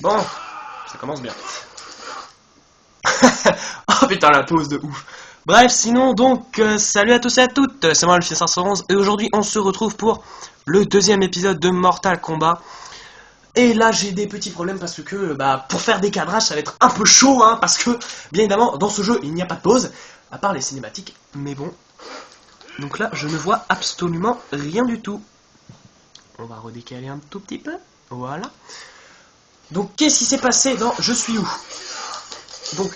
Bon, ça commence bien. Oh putain, la pause de ouf. Bref, sinon donc, salut à tous et à toutes, c'est moi le 511 et aujourd'hui on se retrouve pour le deuxième épisode de Mortal Kombat. Et là j'ai des petits problèmes parce que pour faire des cadrages ça va être un peu chaud hein, parce que bien évidemment dans ce jeu il n'y a pas de pause, à part les cinématiques, mais bon. Donc là je ne vois absolument rien du tout. On va redécaler un tout petit peu, voilà. Donc qu'est-ce qui s'est passé dans Je suis où? Donc,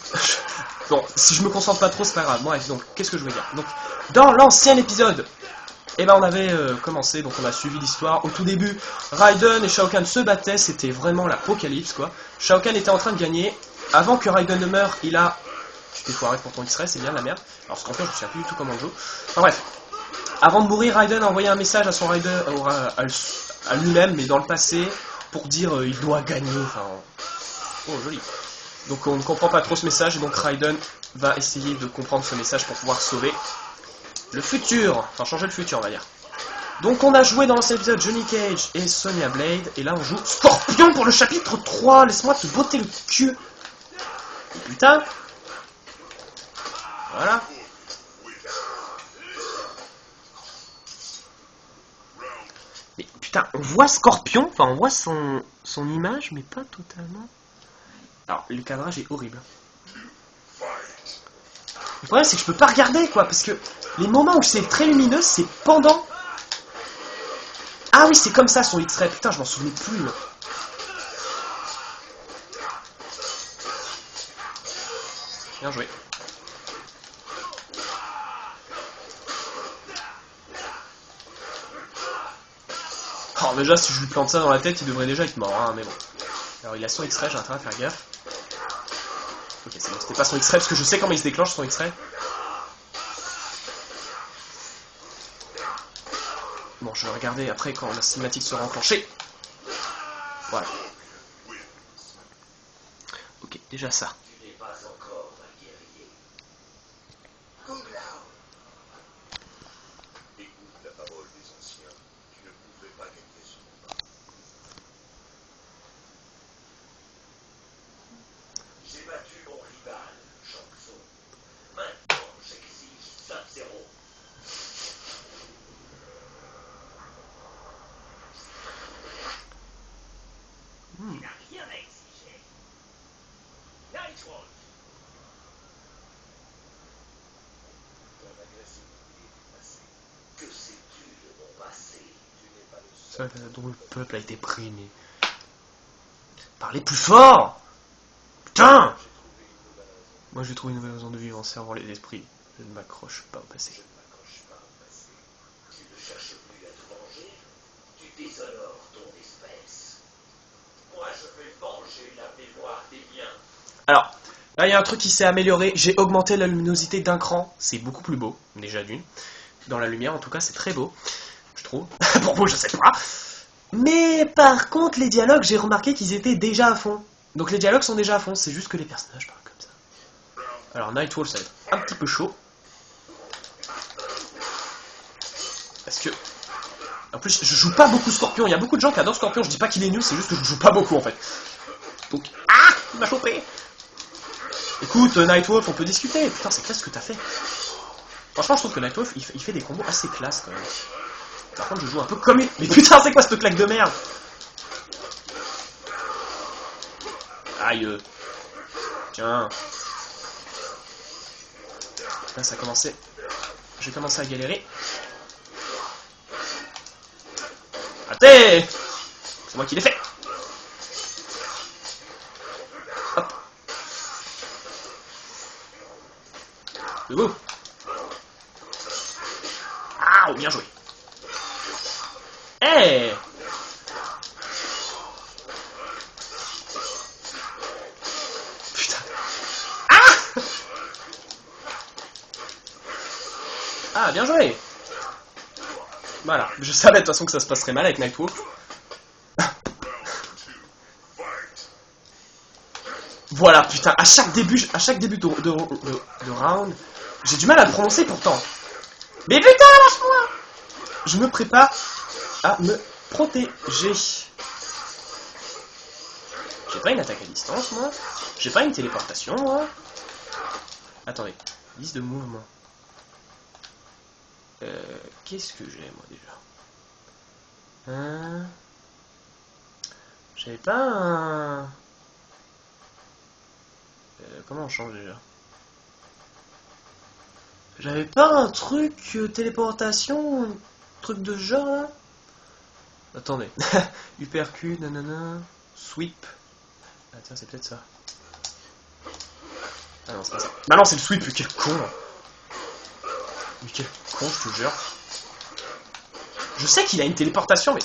bon, si je me concentre pas trop, c'est pas grave. Bref, donc, qu'est-ce que je veux dire? Donc, dans l'ancien épisode, on avait commencé, donc on a suivi l'histoire. Au tout début, Raiden et Shao Kahn se battaient, c'était vraiment l'apocalypse, quoi. Shao Kahn était en train de gagner. Avant que Raiden ne meure, il a... Tu t'es foiré pour ton X-Ray, c'est bien la merde. Alors, ce qu'en fait, je ne sais plus du tout comment on joue. Enfin bref. Avant de mourir, Raiden a envoyé un message à son Raiden, à lui-même, mais dans le passé, pour dire il doit gagner. Enfin... Oh, joli. Donc on ne comprend pas trop ce message et donc Raiden va essayer de comprendre ce message pour pouvoir sauver le futur, enfin changer le futur on va dire. Donc on a joué dans l'ancien épisode Johnny Cage et Sonya Blade et là on joue Scorpion pour le chapitre 3, laisse-moi te botter le cul. Et putain. Voilà. Mais putain, on voit Scorpion, enfin on voit son image mais pas totalement. Alors, le cadrage est horrible. Le problème, c'est que je peux pas regarder, quoi, parce que les moments où c'est très lumineux, c'est pendant... Ah oui, c'est comme ça, son X-Ray. Putain, je m'en souvenais plus. Bien joué. Alors déjà, si je lui plante ça dans la tête, il devrait déjà être mort, hein, mais bon. Alors, il a son X-Ray, j'ai intérêt à faire gaffe. Ok, c'est bon, c'était pas son X-Ray, parce que je sais comment il se déclenche son X-Ray. Bon, je vais regarder après quand la cinématique sera enclenchée. Voilà. Ok, déjà ça. Ça, dont le peuple a été pris, mais... Parlez plus fort! Putain! Moi j'ai trouvé une nouvelle raison de vivre en servant les esprits. Je ne m'accroche pas au passé. Tu ne cherches plus à te venger, tu déshonores ton espèce. Moi je vais venger la mémoire des miens. Alors, là il y a un truc qui s'est amélioré. J'ai augmenté la luminosité d'un cran. C'est beaucoup plus beau, déjà d'une. Dans la lumière en tout cas, c'est très beau. Je trouve. Pour vous, je sais pas. Mais par contre, les dialogues, j'ai remarqué qu'ils étaient déjà à fond. Donc les dialogues sont déjà à fond, c'est juste que les personnages parlent comme ça. Alors Nightwolf, ça va être un petit peu chaud. Parce que... En plus, je joue pas beaucoup Scorpion. Il y a beaucoup de gens qui adorent Scorpion. Je dis pas qu'il est nul, c'est juste que je joue pas beaucoup en fait. Donc... Ah, il m'a chopé. Écoute, Nightwolf, on peut discuter. Putain, c'est classe ce que t'as fait. Franchement, je trouve que Nightwolf, il fait des combos assez classe quand même. Par contre, je joue un peu comme une... Mais putain, c'est quoi cette claque de merde? Aïe. Tiens. Là, ça a commencé. J'ai commencé à galérer. Raté. C'est moi qui l'ai fait. Hop. Debout. Ah, bien joué. Eh hey. Putain. Ah. Ah, bien joué. Voilà, je savais de toute façon que ça se passerait mal avec Nightwolf. Voilà, putain, à chaque début de round, j'ai du mal à le prononcer pourtant. Mais putain, lâche-moi. Je me prépare à me protéger. J'ai pas une attaque à distance, moi. J'ai pas une téléportation, moi. Attendez. Liste de mouvements. Qu'est-ce que j'ai, moi, déjà? J'avais pas un... comment on change, déjà? J'avais pas un truc téléportation, un truc de ce genre, là? Attendez. Uppercut, nanana... Sweep... Ah tiens, c'est peut-être ça. Ah non, c'est pas ça. Bah non, c'est le sweep, quel con. Mais quel con, je te jure. Je sais qu'il a une téléportation, mais...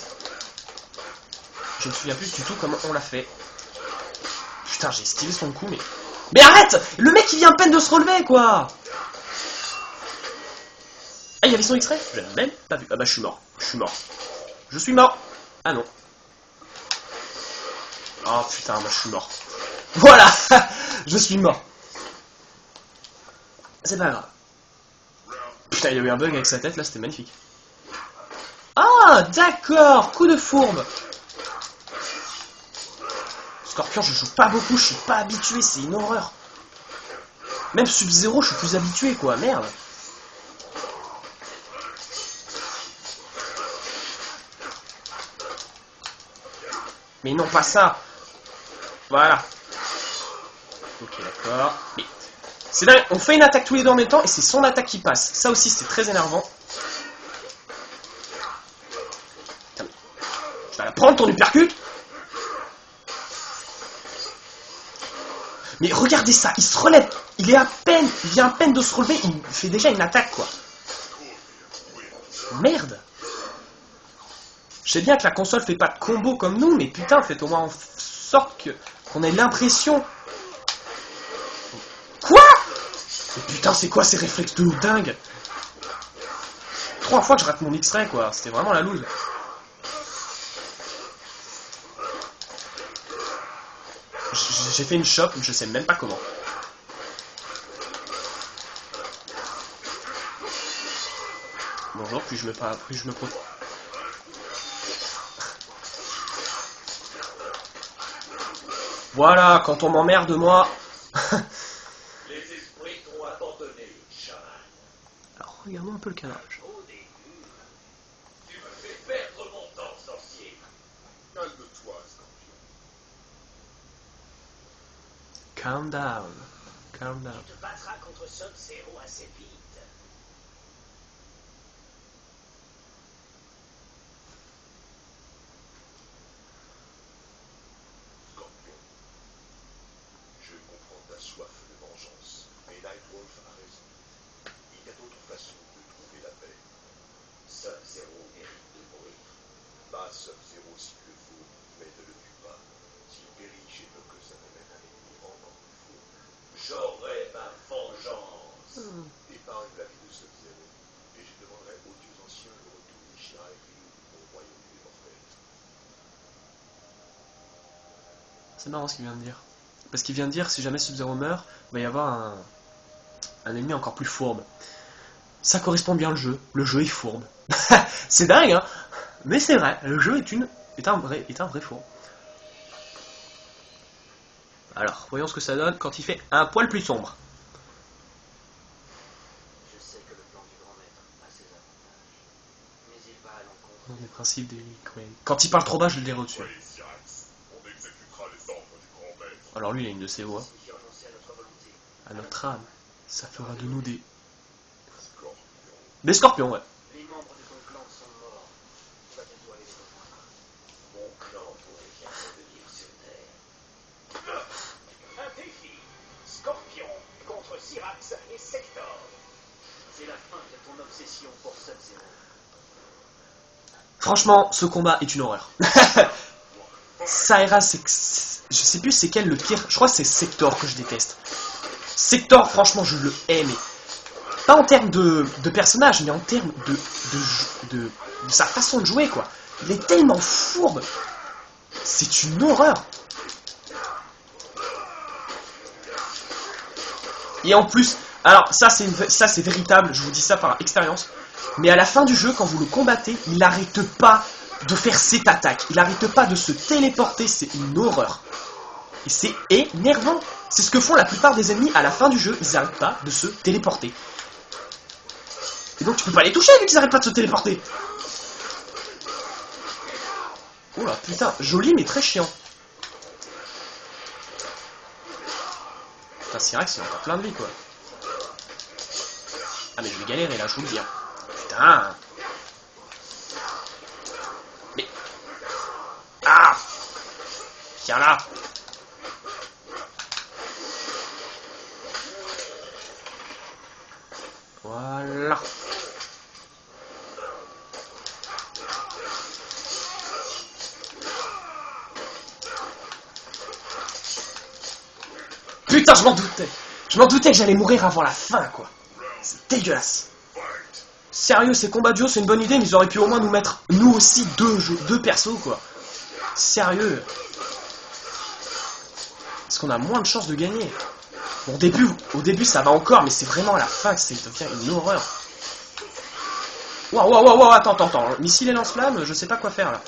je me souviens plus du tout comment on l'a fait. Putain, j'ai esquivé son coup, mais... Mais arrête! Le mec, il vient à peine de se relever, quoi! Ah, il y avait son X-ray? Je l'ai même pas vu. Ah bah, je suis mort. Je suis mort. Je suis mort. Ah non. Oh putain, bah je suis mort. Voilà. Je suis mort. C'est pas grave. Putain, il y a eu un bug avec sa tête, là, c'était magnifique. Ah, d'accord. Coup de fourbe. Scorpion, je joue pas beaucoup, je suis pas habitué, c'est une horreur. Même Sub-Zero, je suis plus habitué, quoi. Merde. Mais non, pas ça. Voilà. Ok, d'accord. Mais c'est dingue, on fait une attaque tous les deux en même temps et c'est son attaque qui passe. Ça aussi, c'est très énervant. Putain, tu vas la prendre ton uppercut. Mais regardez ça, il se relève. Il est à peine, il vient à peine de se relever, il fait déjà une attaque, quoi. Merde. Je sais bien que la console fait pas de combo comme nous, mais putain, faites au moins en sorte qu'on ait l'impression... Quoi? Mais putain, c'est quoi ces réflexes de dingue? 3 fois que je rate mon X-ray, quoi. C'était vraiment la loose. J'ai fait une chope, je sais même pas comment. Bonjour, puis je me protège. Voilà, quand on m'emmerde, moi. Les esprits t'ont abandonné, chaman. Alors, regardons un peu le canage. Au début, tu me fais perdre mon temps, sorcier. Calme-toi, Scorpion. Calm down. Calm down. Tu te battras contre Sub-Zero assez vite. Scorpion, je comprends ta soif de vengeance, mais Nightwolf a raison. Il y a d'autres façons de trouver la paix. Sub-Zero mérite de mourir. Bats Sub-Zero s'il le faut, mais ne le tue pas. S'il périt, j'ai peur que ça ne mène un ennemi encore plus fou. J'aurai ma vengeance. Épargne la vie de Sub-Zero, et je demanderai aux dieux anciens le retour d'Ishira et Ryu au royaume des mortels. C'est marrant ce qu'il vient de dire. Parce qu'il vient de dire, si jamais Sub-Zero meurt, il va y avoir un ennemi encore plus fourbe. Ça correspond bien au jeu. Le jeu est fourbe. C'est dingue, hein. Mais c'est vrai, le jeu est un vrai fourbe. Alors, voyons ce que ça donne quand il fait un poil plus sombre. Je sais que le plan du grand maître a ses avantages, mais il va à l'encontre Des principes des Queen. Quand il parle trop bas, je le dirai au-dessus. On exécutera les ordres du grand maître. Alors lui, il a une de ses voix. Si renoncer à notre volonté, À notre âme, ça fera de nous des... Scorpion, Des scorpions, ouais. les membres de ton clan sont morts. Tu vas bientôt aller les rejoindre. Mon clan pourrait bien revenir sur Terre. Un défi. Scorpion contre Syrax et Sector. C'est la fin de ton obsession pour Sub-Zero. Franchement, ce combat est une horreur. Saera, je sais plus c'est quel le pire. Je crois que c'est Sector que je déteste. Sector, franchement, je le hais, mais pas en termes de personnage, mais en termes de sa façon de jouer, quoi. Il est tellement fourbe. C'est une horreur. Et en plus, alors ça c'est véritable, je vous dis ça par expérience. Mais à la fin du jeu, quand vous le combattez, il n'arrête pas de faire cette attaque. Il n'arrête pas de se téléporter, c'est une horreur. Et c'est énervant. C'est ce que font la plupart des ennemis à la fin du jeu. Ils n'arrêtent pas de se téléporter. Et donc tu peux pas les toucher vu qu'ils n'arrêtent pas de se téléporter. Oula, putain, joli mais très chiant. Putain, Cyrax, il a encore plein de vie, quoi. Ah, mais je vais galérer, là, je vous le dis. Hein. Putain. Mais... Ah. Tiens, là. Voilà. Putain, je m'en doutais. Je m'en doutais que j'allais mourir avant la fin, quoi. C'est dégueulasse. Sérieux, ces combats duo, c'est une bonne idée, mais ils auraient pu au moins nous mettre, nous aussi, deux persos, quoi. Sérieux. Parce qu'on a moins de chances de gagner. Bon, au début, ça va encore, mais c'est vraiment à la fin que ça devient une horreur. Waouh, attends. Missile et lance-flamme, je sais pas quoi faire, là.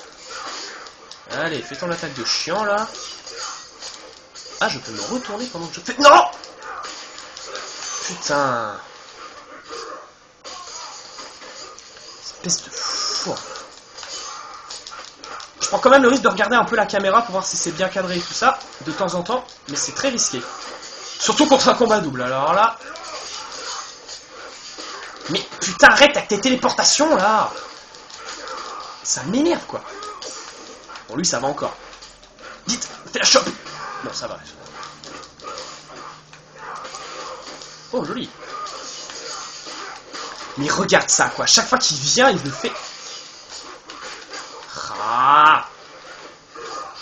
Allez, fais ton attaque de chiant, là. Ah, je peux me retourner pendant que je fais... Non! Putain. Espèce de fou. Je prends quand même le risque de regarder un peu la caméra pour voir si c'est bien cadré et tout ça, de temps en temps, mais c'est très risqué. Surtout contre un combat double, alors là... Mais putain, arrête avec tes téléportations, là! Ça m'énerve, quoi. Bon, lui, ça va encore. Vite, fais la chope! Bon, ça va. Oh, joli. Mais regarde ça, quoi. Chaque fois qu'il vient, il le fait. Ah.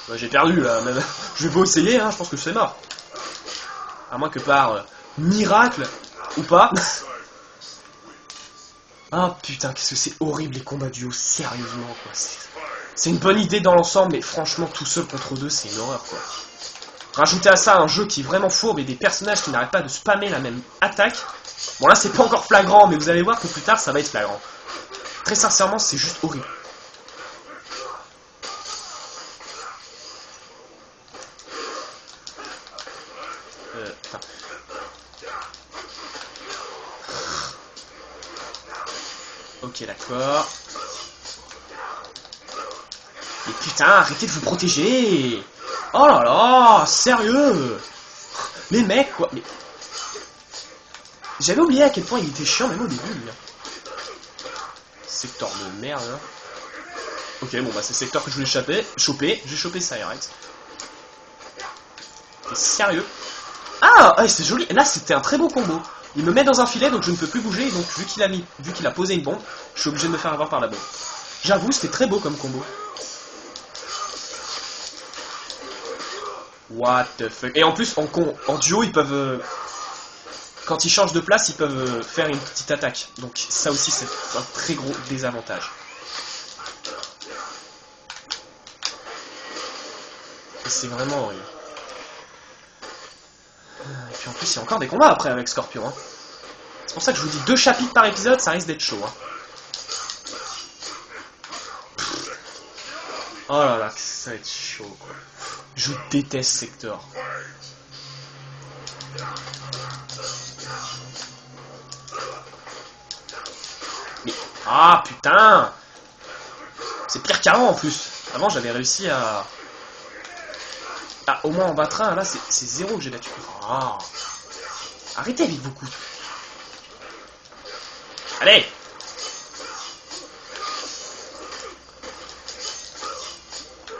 Bah, j'ai perdu, là. Même. Je vais pas essayer, hein. Je pense que c'est mort. À moins que par miracle, ou pas. Ah, putain, qu'est-ce que c'est horrible, les combats duo. Sérieusement, quoi. C'est une bonne idée dans l'ensemble, mais franchement, tout seul contre deux, c'est une horreur, quoi. Rajouter à ça un jeu qui est vraiment fourbe et des personnages qui n'arrêtent pas de spammer la même attaque. Bon là c'est pas encore flagrant, mais vous allez voir que plus tard ça va être flagrant. Très sincèrement c'est juste horrible. Putain. Ok d'accord. Mais putain, arrêtez de vous protéger. Oh là là, sérieux. Les mecs, quoi. Mais... J'avais oublié à quel point il était chiant, même au début, lui. Secteur de merde, là. Ok, bon, bah, c'est le secteur que je voulais choper. J'ai chopé Cyrax. T'es sérieux? Ah, c'est joli. Là, c'était un très beau combo. Il me met dans un filet, donc je ne peux plus bouger. Et donc, vu qu'il a posé une bombe, je suis obligé de me faire avoir par la bombe. J'avoue, c'était très beau comme combo. What the fuck. Et en plus, en duo, ils peuvent... quand ils changent de place, ils peuvent faire une petite attaque. Donc ça aussi, c'est un très gros désavantage. Et c'est vraiment horrible. Et puis en plus, il y a encore des combats après avec Scorpion. Hein. C'est pour ça que je vous dis 2 chapitres par épisode, ça risque d'être chaud. Hein. Oh là là, ça va être chaud, quoi. Je déteste Sector. Mais... Ah, putain! C'est pire qu'avant, en plus. Avant, j'avais réussi à... Ah, au moins en battre un, là, c'est 0 que j'ai battu. Ah. Arrêtez avec vos coups. Allez!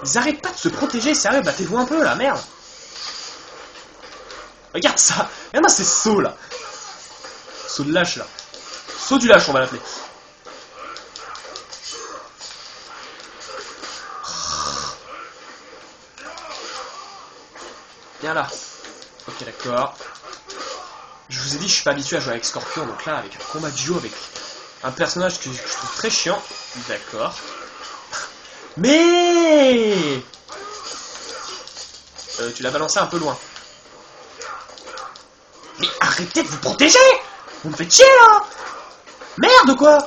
Ils arrêtent pas de se protéger, sérieux, battez-vous un peu là, merde. Regarde ça. Regarde ces sauts là. Saut de lâche là. Saut du lâche, on va l'appeler. Viens là. Ok, d'accord. Je vous ai dit, je suis pas habitué à jouer avec Scorpion, donc là, avec un combat duo avec un personnage que je trouve très chiant. D'accord. Mais tu l'as balancé un peu loin. Mais arrêtez de vous protéger! Vous me faites chier là! Merde quoi!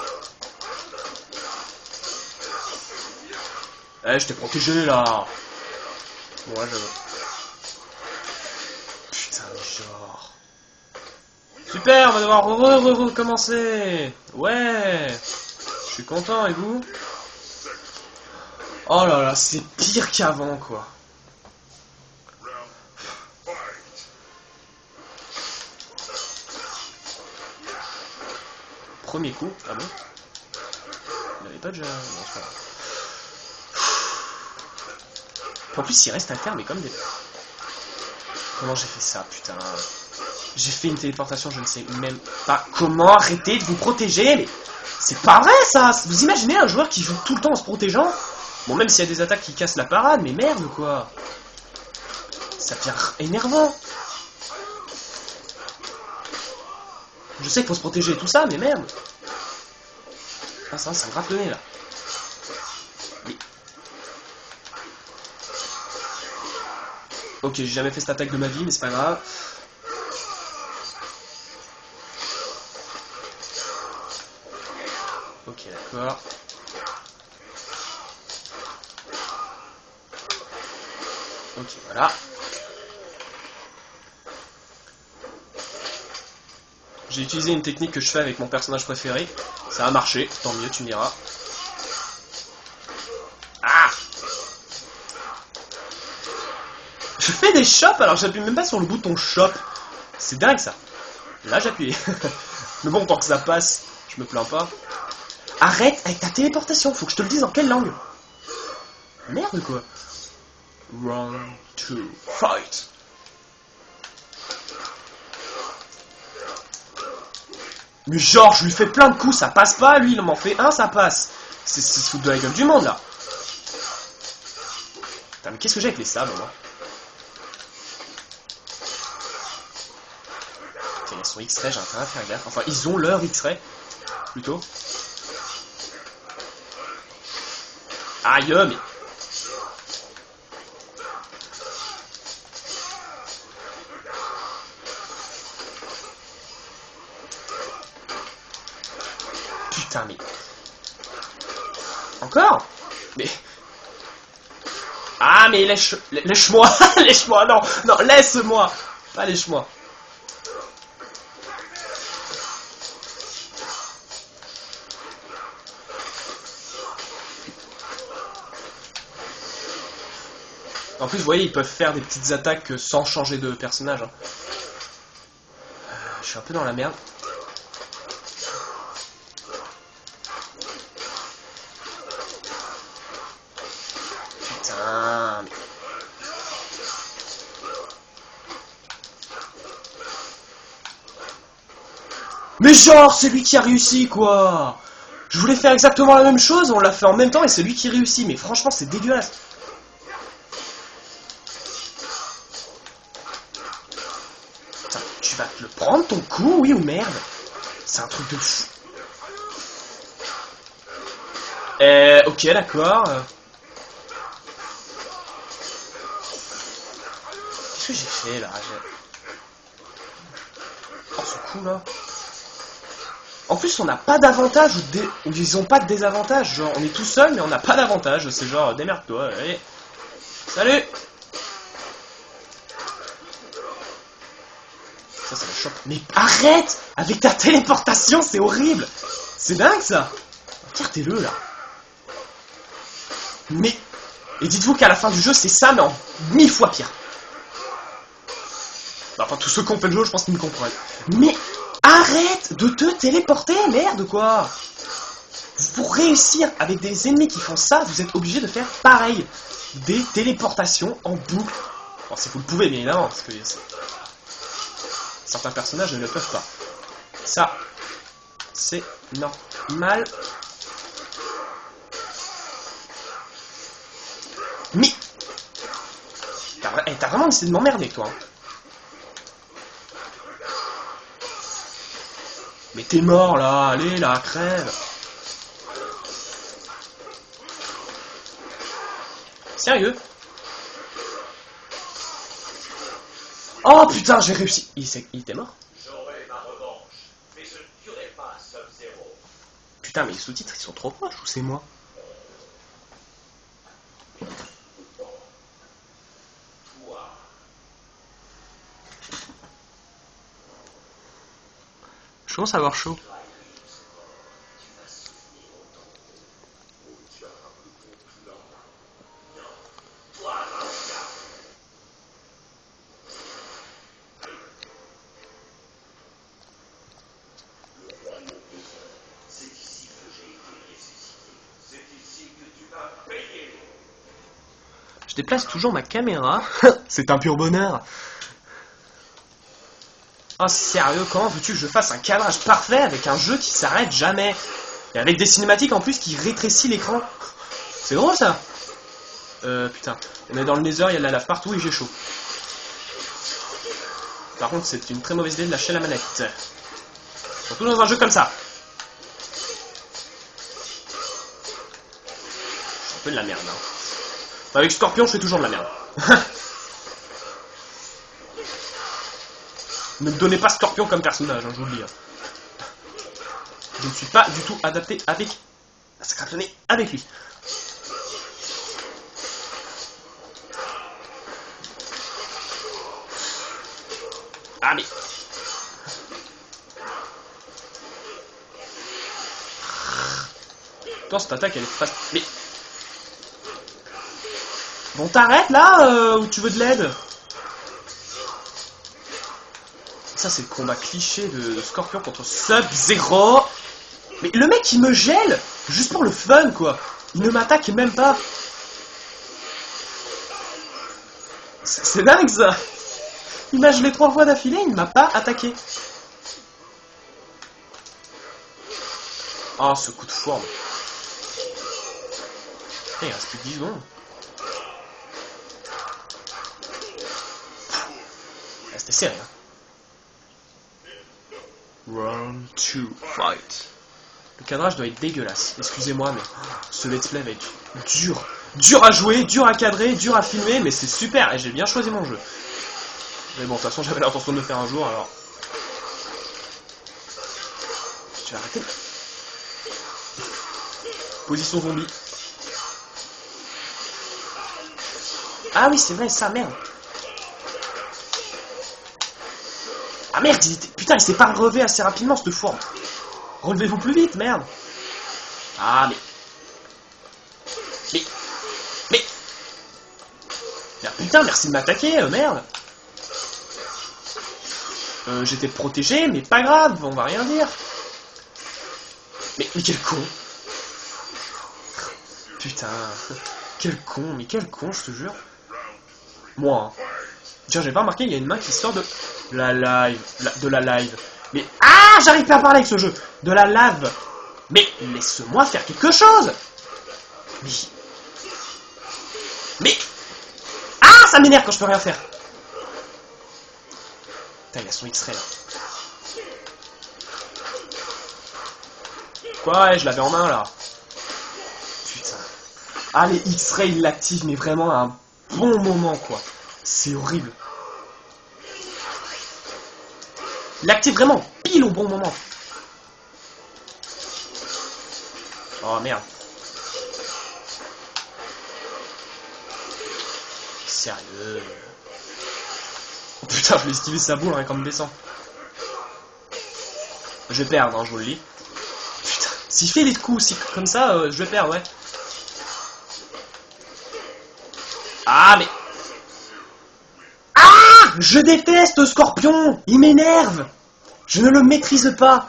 Je t'ai protégé là! Bon là je... genre... Super, on va devoir recommencer. Ouais. Je suis content, et vous? Oh là là, c'est pire qu'avant, quoi. Premier coup, ah bon? Il n'avait pas déjà... Non, c'est pas grave. En plus, il reste à terre, mais comme des... Comment j'ai fait ça, putain? J'ai fait une téléportation, je ne sais même pas comment. Arrêter de vous protéger, mais... C'est pas vrai, ça! Vous imaginez un joueur qui joue tout le temps en se protégeant? Bon, même s'il y a des attaques qui cassent la parade, mais merde, quoi! Ça devient énervant! Je sais qu'il faut se protéger et tout ça, mais merde! Ah, ça me gratte le nez, là. Mais... Ok, j'ai jamais fait cette attaque de ma vie, mais c'est pas grave. Ok, d'accord. Ok, voilà. J'ai utilisé une technique que je fais avec mon personnage préféré. Ça a marché, tant mieux, tu me diras. Ah! Je fais des chops alors j'appuie même pas sur le bouton shop. C'est dingue ça. Là j'ai appuyé. Mais bon, tant que ça passe, je me plains pas. Arrête avec ta téléportation, faut que je te le dise en quelle langue? Merde quoi. Round 2, fight! Mais genre, je lui fais plein de coups, ça passe pas, lui, il m'en fait un, ça passe. C'est se foutre de la gueule du monde, là. Putain, mais qu'est-ce que j'ai avec les sables, moi? Tiens, ils sont X-ray, j'ai intérêt à faire gaffe. Enfin, ils ont leur X-ray, plutôt. Aïe, mais... Putain, mais... Encore? Mais... Ah, mais lèche-moi. Lèche-moi, non, non, laisse-moi. Pas lèche-moi. En plus, vous voyez, ils peuvent faire des petites attaques sans changer de personnage. Hein. Je suis un peu dans la merde. Putain, mais... Mais genre, c'est lui qui a réussi, quoi! Je voulais faire exactement la même chose, on l'a fait en même temps et c'est lui qui réussit. Mais franchement, c'est dégueulasse. Putain, tu vas te le prendre ton coup, oui ou merde? C'est un truc de fou. Ok, d'accord. Qu'est-ce que j'ai fait, là? Oh, ce coup, là. En plus, on n'a pas d'avantage ou ils ont pas de désavantage. Genre, on est tout seul, mais on n'a pas d'avantage. C'est genre, démerde-toi, allez. Salut! Ça me choque. Mais arrête! Avec ta téléportation, c'est horrible! C'est dingue, ça! Regardez-le, là. Mais... Et dites-vous qu'à la fin du jeu, c'est ça, mais en 1000 fois pire. Enfin, tous ceux qui ont fait le jeu, je pense qu'ils me comprennent. Mais... Arrête de te téléporter, merde quoi! Pour réussir avec des ennemis qui font ça, vous êtes obligé de faire pareil. Des téléportations en boucle. Bon, si vous le pouvez, bien évidemment, parce que certains personnages ne le peuvent pas. Ça, c'est normal. Mais... T'as vraiment essayé de m'emmerder, toi. Hein. Mais t'es mort là, allez là, crève. Sérieux? Oh putain, j'ai réussi. Il était mort? J'aurai ma revanche, mais je ne tuerai pas Sub-Zero. Putain, mais les sous-titres ils sont trop proches ou c'est moi? Toi. Je commence à avoir chaud. Je déplace toujours ma caméra. C'est un pur bonheur. Oh sérieux, comment veux-tu que je fasse un cadrage parfait avec un jeu qui s'arrête jamais? Et avec des cinématiques en plus qui rétrécit l'écran. C'est drôle ça. Putain. On est dans le nether, il y a de la lave partout et j'ai chaud. Par contre, c'est une très mauvaise idée de lâcher la manette. Surtout dans un jeu comme ça. C'est un peu de la merde, hein. Avec Scorpion, je fais toujours de la merde. Ne me donnez pas Scorpion comme personnage, hein, je vous le dis. Hein. Je ne suis pas du tout adapté avec... à s'accatonner avec lui. Ah mais... Attends, cette attaque elle est fast... Mais... Bon, t'arrêtes là ou tu veux de l'aide? Ça, c'est le combat cliché de Scorpion contre Sub-Zero. Mais le mec, il me gèle juste pour le fun, quoi. Il ne m'attaque même pas. C'est dingue, ça. Il m'a gelé 3 fois d'affilée, il ne m'a pas attaqué. Oh, ce coup de forme. Il reste plus que 10 secondes. C'était serré, hein. Round 2, fight. Le cadrage doit être dégueulasse. Excusez-moi, mais ce let's play va être dur. Dur à jouer, dur à cadrer, dur à filmer, mais c'est super et j'ai bien choisi mon jeu. Mais bon, de toute façon, j'avais l'intention de le faire un jour, alors... Tu vas arrêter. Position zombie. Ah oui, c'est vrai, ça, merde. Ah merde, putain, il s'est pas relevé assez rapidement, cette forme. Relevez-vous plus vite, merde. Ah, mais... Putain, merci de m'attaquer, merde. J'étais protégé, mais pas grave, on va rien dire. Mais quel con. Putain. Quel con, je te jure. Moi, hein. Tiens, j'ai pas remarqué, il y a une main qui sort de la live. De la live. Mais... Ah, j'arrive pas à parler avec ce jeu. De la lave. Mais laisse-moi faire quelque chose. Mais... Ah, ça m'énerve quand je peux rien faire. Putain, il a son X-ray là. Quoi, ouais, je l'avais en main là. Putain. Ah, les X-ray, il l'active, mais vraiment à un bon moment quoi. C'est horrible. Il l'active vraiment pile au bon moment. Oh merde. Sérieux. Oh putain, je vais esquiver sa boule hein, quand me descend. Je vais perdre, hein, je vous le dis. Putain, s'il fait des coups comme ça, je vais perdre, ouais. Ah, mais... Ah, je déteste Scorpion. Il m'énerve. Je ne le maîtrise pas.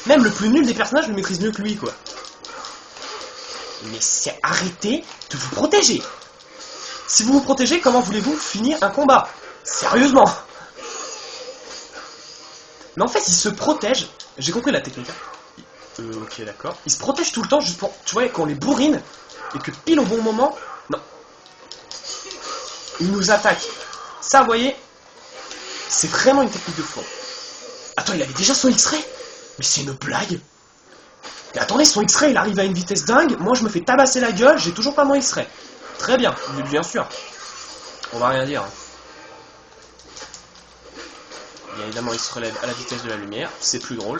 Même le plus nul des personnages le maîtrise mieux que lui, quoi. Mais c'est arrêtez de vous protéger. Si vous vous protégez, comment voulez-vous finir un combat? Sérieusement. Mais en fait, il se protège. J'ai compris la technique. Hein. Ok, d'accord. Il se protège tout le temps juste pour... Tu vois, quand on les bourrine, et que pile au bon moment... Non. Il nous attaque. Ça, vous voyez, c'est vraiment une technique de fou. Attends, il avait déjà son X-ray? Mais c'est une blague. Mais attendez, son X-ray, il arrive à une vitesse dingue. Moi, je me fais tabasser la gueule, j'ai toujours pas mon X-ray. Très bien, bien sûr. On va rien dire. Bien évidemment, il se relève à la vitesse de la lumière. C'est plus drôle.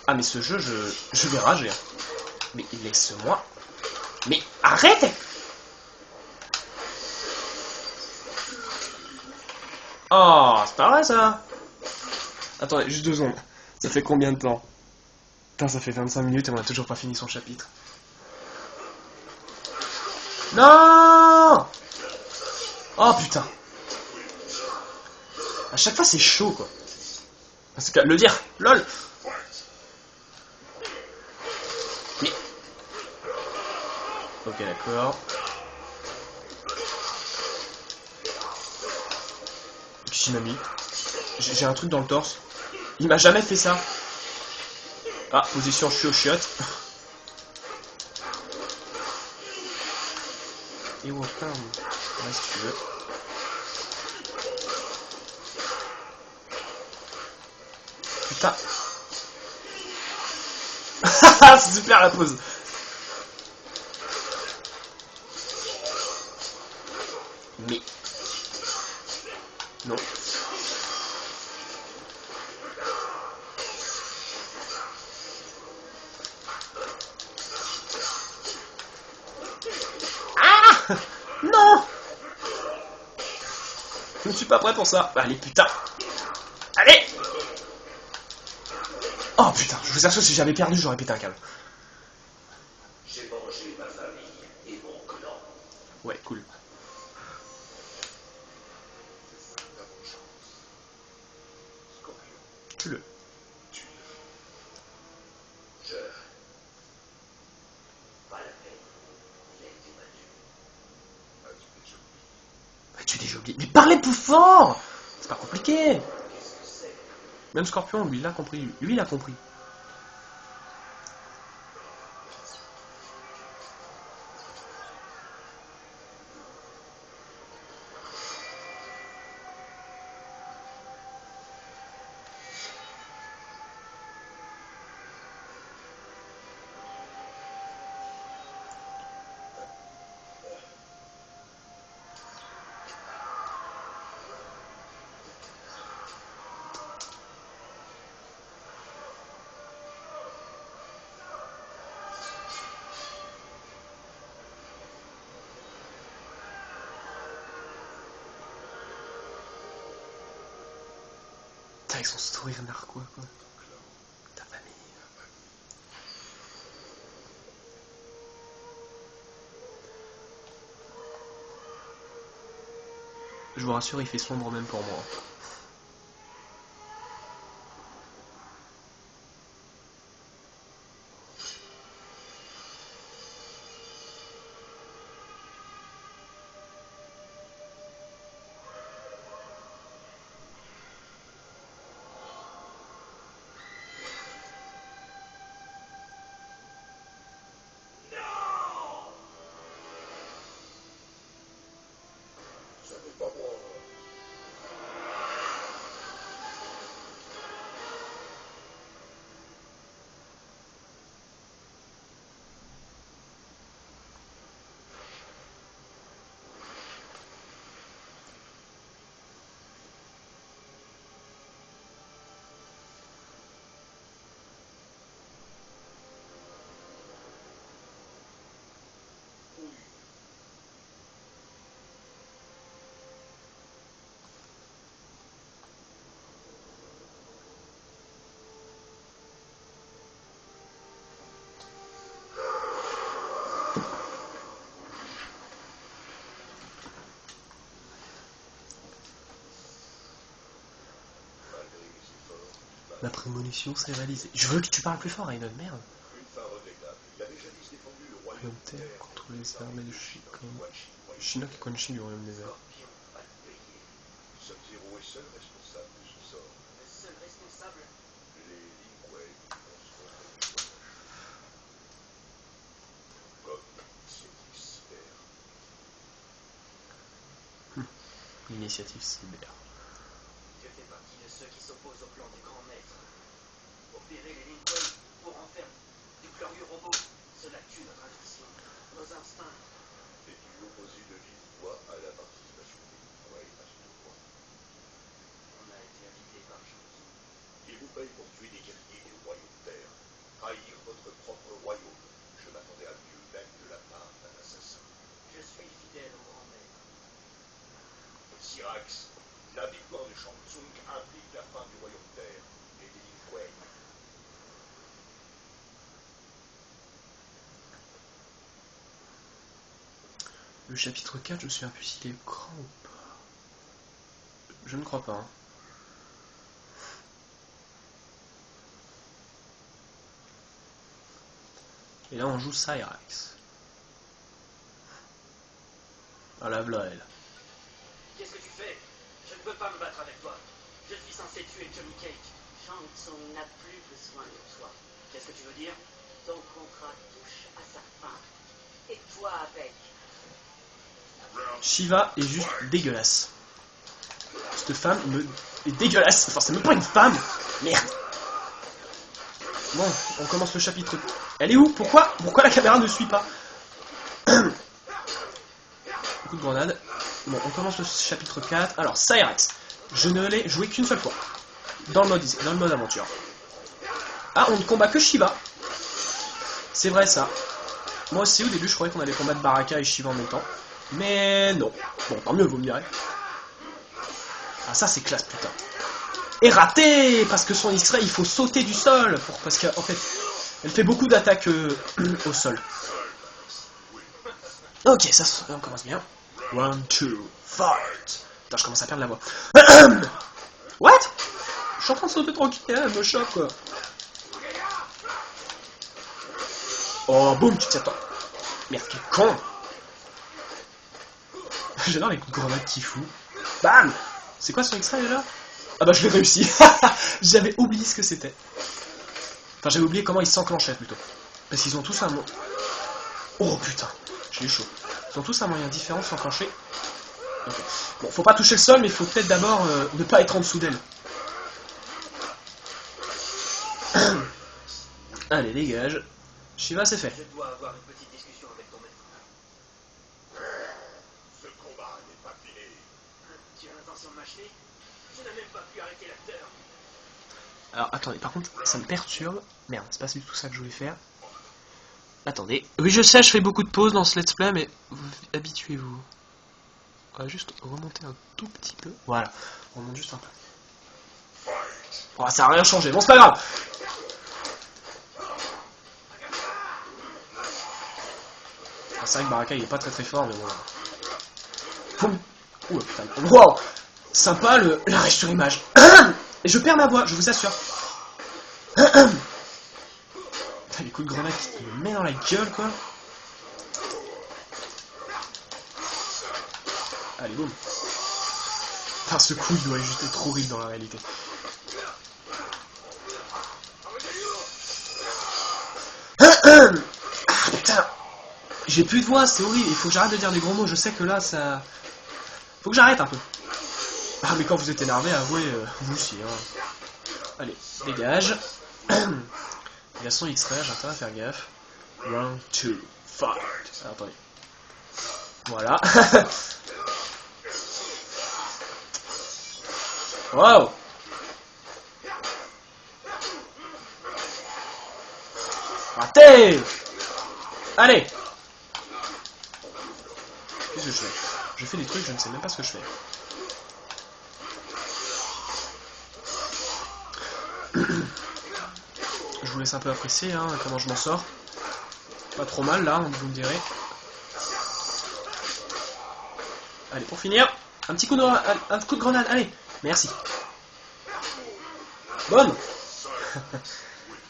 Ah, mais ce jeu, je vais rager. Mais laisse-moi. Mais arrête! Oh, c'est pas vrai ça. Attendez, juste 2 secondes. Ça fait combien de temps? Putain, ça fait 25 minutes et on a toujours pas fini son chapitre. Non! Oh putain! À chaque fois c'est chaud quoi. Parce que le dire, lol! Mais... Ok d'accord. Qu'est-ce qu'il m'a mis? J'ai un truc dans le torse. Il m'a jamais fait ça. Ah, position je suis au chiotte. Et wow, putain. Ouais, si tu veux. Putain. C'est super la pause. Mais... Non. Ah! Non! Je ne suis pas prêt pour ça. Allez, putain. Allez! Oh putain, je vous assure, si j'avais perdu, j'aurais pété un câble. J'ai mangé ma famille et mon clan. Ouais, cool. La vengeance. Scorpion, Tue-le. tue-le. Je... Pas la peine. Il a été battu. As-tu déjà oublié? Bah, tu déjà oublié. Mais parlez plus fort! C'est pas compliqué. Qu'est-ce que c'est? Même Scorpion, lui, il a compris. Lui, il a compris. Putain, avec son sourire narquois, quoi. Ta famille. Je vous rassure, il fait sombre même pour moi. Ça n'est pas moi. Oui. Malgré mes efforts, La prémonition s'est réalisée. Je veux que tu parles plus fort, Aiden, merde. une fin regrettable. Il avait jadis défendu le royaume Royaume de Terre contre les armées de Shinnok Shinnok et Quan Chi du Royaume des Airs. Scorpion va le payer. Sub-Zero est seul responsable de ce sort. Le seul responsable? Les Lin Kuei en seront les comme l'initiative cyber. L'initiative cyber. Je fais partie de ceux qui s'opposent au plan du grand maître. Opérer les Lincoln pour en faire du glorieux robot, cela tue notre intuition, nos instincts. Et tu opposais de vive voix à la participation des Lin Kuei à ce tournoi. On a été invité par chance. Ils vous payent pour tuer des guerriers du royaume Terre. Trahir votre propre royaume. Je m'attendais à mieux même de la part d'un assassin. Je suis fidèle au grand maître. Syrax, la victoire de Shang Tsung implique la fin du royaume Terre. Le chapitre 4, je me souviens plus s'il est grand ou pas. Je ne crois pas. Hein. Et là, on joue Cyrax. Ah la voilà elle. Qu'est-ce que tu fais? Je ne peux pas me battre avec toi. Je suis censé tuer Johnny Cage. Shang Tsung n'a plus besoin de toi. Qu'est-ce que tu veux dire? Ton contrat touche à sa fin. Et toi avec. Shiva est juste dégueulasse. Cette femme est dégueulasse. Enfin, c'est même pas une femme. Merde. Bon, on commence le chapitre. Elle est où? Pourquoi la caméra ne suit pas? Coup de grenade. Bon, on commence le chapitre 4. Alors, Cyrax. Je ne l'ai joué qu'une seule fois. Dans le mode aventure. Ah, on ne combat que Shiva. C'est vrai ça. Moi aussi, au début, je croyais qu'on allait combattre Baraka et Shiva en même temps. Mais non. Bon, tant mieux, vous me direz. Ah, ça, c'est classe, putain. Et raté! Parce que son X-ray, il faut sauter du sol. Parce qu'en fait, elle fait beaucoup d'attaques au sol. Ok, ça, on commence bien. 1, 2, fight! Putain, je commence à perdre la voix. What? Je suis en train de sauter tranquille, hein, elle me choque, quoi. Oh, boum, tu t'y attends. Merde, quel con! J'adore les coups de grenade qu'il fout. Bam! C'est quoi son extrait déjà? Ah bah je l'ai réussi. J'avais oublié ce que c'était. Enfin j'avais oublié comment il s'enclenchait plutôt. Parce qu'ils ont tous un moyen. Oh putain, j'ai eu chaud. Ils ont tous un moyen différent de s'enclencher. Okay. Bon, faut pas toucher le sol, mais il faut peut-être d'abord ne pas être en dessous d'elle. Allez, dégage. Shiva, c'est fait. Je dois avoir une petite discussion avec ton maître. Ce combat n'est pas fini. Tu as l'intention de m'acheter? Je n'ai même pas pu arrêter l'acteur. Alors, attendez, par contre, ça me perturbe. Merde, c'est pas du tout ça que je voulais faire. Attendez. Oui, je sais, je fais beaucoup de pauses dans ce let's play, mais habituez-vous. On va juste remonter un tout petit peu. Voilà, on remonte juste un peu. Oh, ça n'a rien changé. Bon, c'est pas grave. Ah, c'est vrai que Baraka, il est pas très fort, mais bon. Boum. Ouh, putain. Wow. Sympa l'arrêt sur image. Et je perds ma voix, je vous assure. Les coups de grenade qui me met dans la gueule, quoi. Allez, boum. Putain, ce coup, il doit juste être horrible dans la réalité. Ah, putain. J'ai plus de voix, c'est horrible. Il faut que j'arrête de dire des gros mots. Je sais que là, ça... Faut que j'arrête un peu. Ah, mais quand vous êtes énervé, avouez, vous aussi. Hein. Allez, dégage. Il a son X-ray, j'ai intérêt à faire gaffe. 1, 2, fight. Alors, attendez. Voilà. Wow. Raté. Allez. Qu'est-ce que je fais? Je fais des trucs, je ne sais même pas ce que je fais. Je vous laisse un peu apprécier hein, comment je m'en sors. Pas trop mal là, vous me direz. Allez, pour finir, un petit coup de grenade, allez. Merci. Bonne.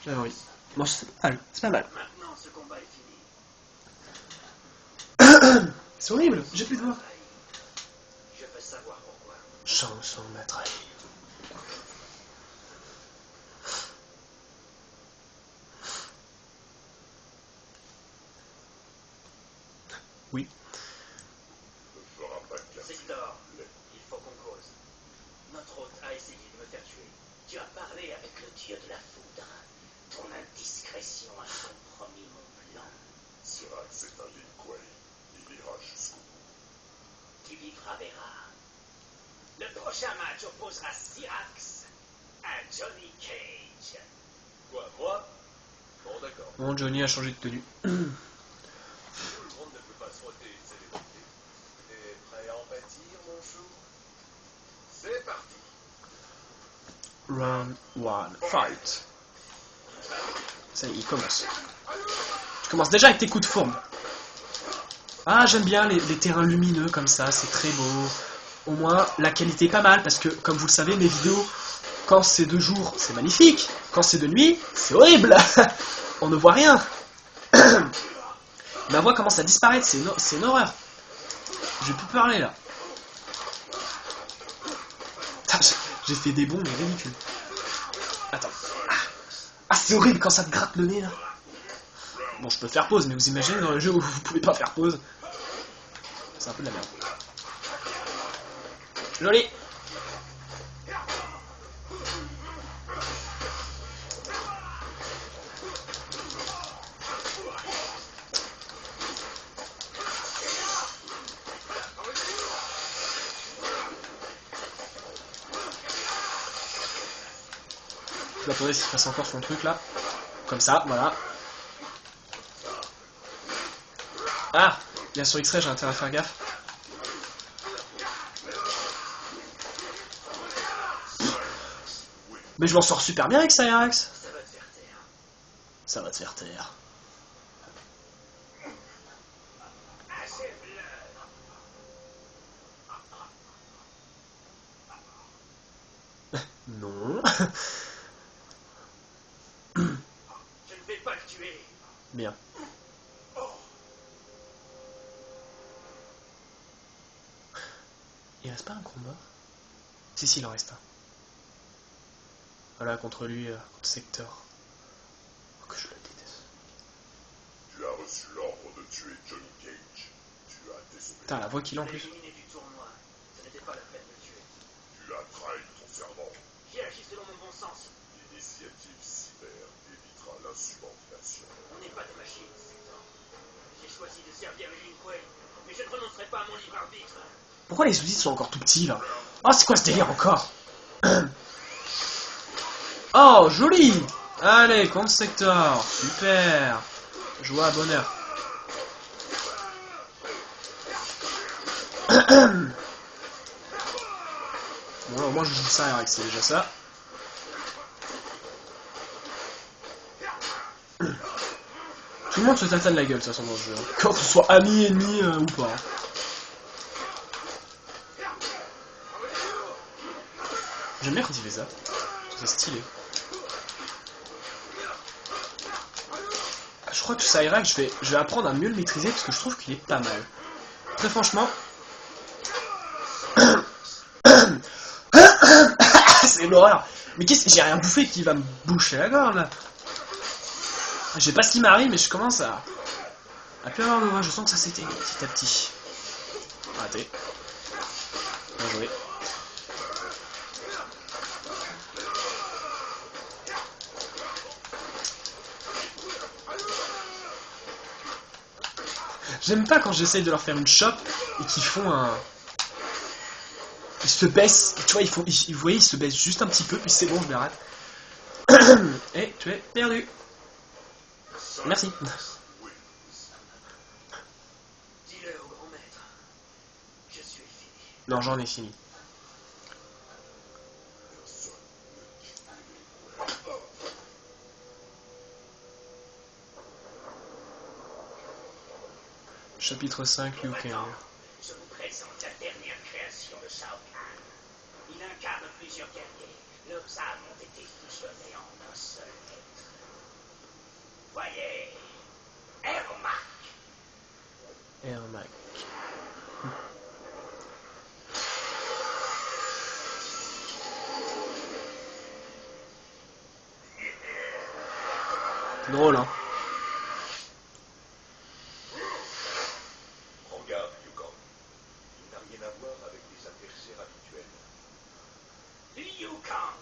J'avais envie. Bon, c'est pas mal, c'est pas mal. Maintenant, ce combat est fini. C'est horrible, j'ai plus de voix. Je veux savoir pourquoi. Shang Tsung m'a trahi. Oui. Ne fera pas casser. Sector, il faut qu'on cause. Notre hôte a essayé de me faire tuer. Tu as parlé avec le dieu de la foudre. Ton indiscrétion a compromis mon plan. Cyrax c'est un Lin Kuei. Il ira jusqu'au bout. Tu vivras, verras. Le prochain match opposera Cyrax à Johnny Cage. Quoi, moi? Bon, d'accord. Bon, Johnny a changé de tenue. Tout le monde ne peut pas souhaiter une célébrité. T'es prêt à en bâtir, mon chou? C'est parti. Round 1, fight. Ça y est, il commence. Tu commences déjà avec tes coups de fourbe. Ah, j'aime bien les terrains lumineux comme ça, c'est très beau. Au moins, la qualité est pas mal, parce que, comme vous le savez, mes vidéos, quand c'est de jour, c'est magnifique. Quand c'est de nuit, c'est horrible. On ne voit rien. Ma voix commence à disparaître, c'est une horreur. Je vais plus parler, là. J'ai fait des bons, mais ridicules. Attends. Ah, c'est horrible quand ça te gratte le nez, là. Bon, je peux faire pause, mais vous imaginez dans le jeu où vous pouvez pas faire pause. C'est un peu de la merde. Joli. Je vais attendre s'il fasse encore son truc là. Comme ça, voilà. Ah, bien sur X-Ray, j'ai intérêt à faire gaffe. Mais je m'en sors super bien avec Cyrax. Ça va te faire taire. Ça va te faire taire. Non. Je ne vais pas le tuer. Bien. Il reste pas un combat? Si, il en reste un. Voilà, contre lui, contre Sector. Oh, que je le déteste. Tu as reçu l'ordre de tuer Johnny Cage. Tu as désobéi. Putain, la voix qu'il a en plus. Éliminé du tournoi. Ce n'était pas la peine de le tuer. Tu as trahi ton serment. J'ai agi selon mon bon sens. L'initiative cyber évitera l'insubordination. On n'est pas des machines, Sector. J'ai choisi de servir les Lin Kuei, mais je ne renoncerai pas à mon libre arbitre. Pourquoi les sous-titres sont encore tout petits là? Oh, c'est quoi ce délire encore? Oh, joli! Allez, contre Sector. Super. Joie, bonheur. Bon, là, au moins je joue ça, Eric, c'est déjà ça. Tout le monde se tatane la gueule, de toute façon, dans ce jeu. Hein. Quand ce soit ami, ennemi ou pas. Hein. J'aime bien quand il fait ça. C'est stylé. Je crois que Cyrax, je vais apprendre à mieux le maîtriser parce que je trouve qu'il est pas mal. Très franchement. C'est une horreur. Mais qu'est-ce que j'ai rien bouffé qui va me boucher la gorge là. Je sais pas ce qui m'arrive, mais je commence à plus avoir de voix. Je sens que ça s'éteint petit à petit. Raté. Bien joué. J'aime pas quand j'essaye de leur faire une chope et qu'ils font un... Ils se baissent, tu vois, vous voyez, ils se baissent juste un petit peu, puis c'est bon, je les rate. Et tu es perdu. Merci. Dis-le au grand maître. Je suis fini. Non, j'en ai fini. Chapitre 5, Liu Kang. Je vous présente la dernière création de Shao Kahn. Il incarne plusieurs guerriers. Leurs âmes ont été fusionnées en un seul être. Voyez, Ermac. Ermac. Drôle, hein. Regarde, Liu Kang. Il n'a rien à voir avec les adversaires habituels. Liu Kang,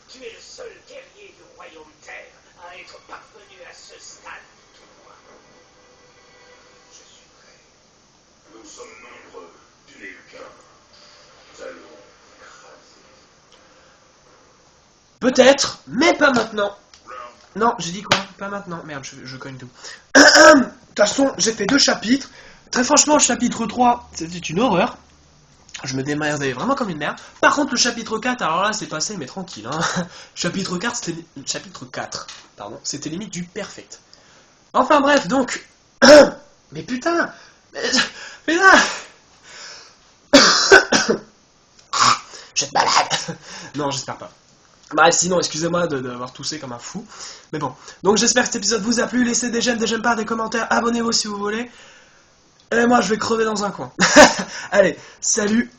tu es le seul guerrier du royaume Terre à être parvenu à ce stade du tournoi. Je suis prêt. Nous sommes nombreux, tu n'es qu'un. Nous allons écraser. Peut-être, mais pas maintenant. Non, j'ai dit quoi? Pas maintenant. Merde, je cogne tout. De toute façon, j'ai fait 2 chapitres. Très franchement, le chapitre 3, c'était une horreur. Je me démerdais vraiment comme une merde. Par contre, le chapitre 4, alors là, c'est passé, mais tranquille. Hein. Chapitre 4, c'était... Chapitre 4, pardon. C'était limite du perfect. Enfin bref, donc... Mais putain, Mais... Putain. Je vais être malade. Non, j'espère pas. Bref, sinon, excusez-moi d'avoir toussé comme un fou. Mais bon. Donc, j'espère que cet épisode vous a plu. Laissez des j'aime pas, des commentaires. Abonnez-vous si vous voulez. Et moi, je vais crever dans un coin. Allez, salut.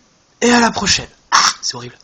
Et à la prochaine. Ah, c'est horrible.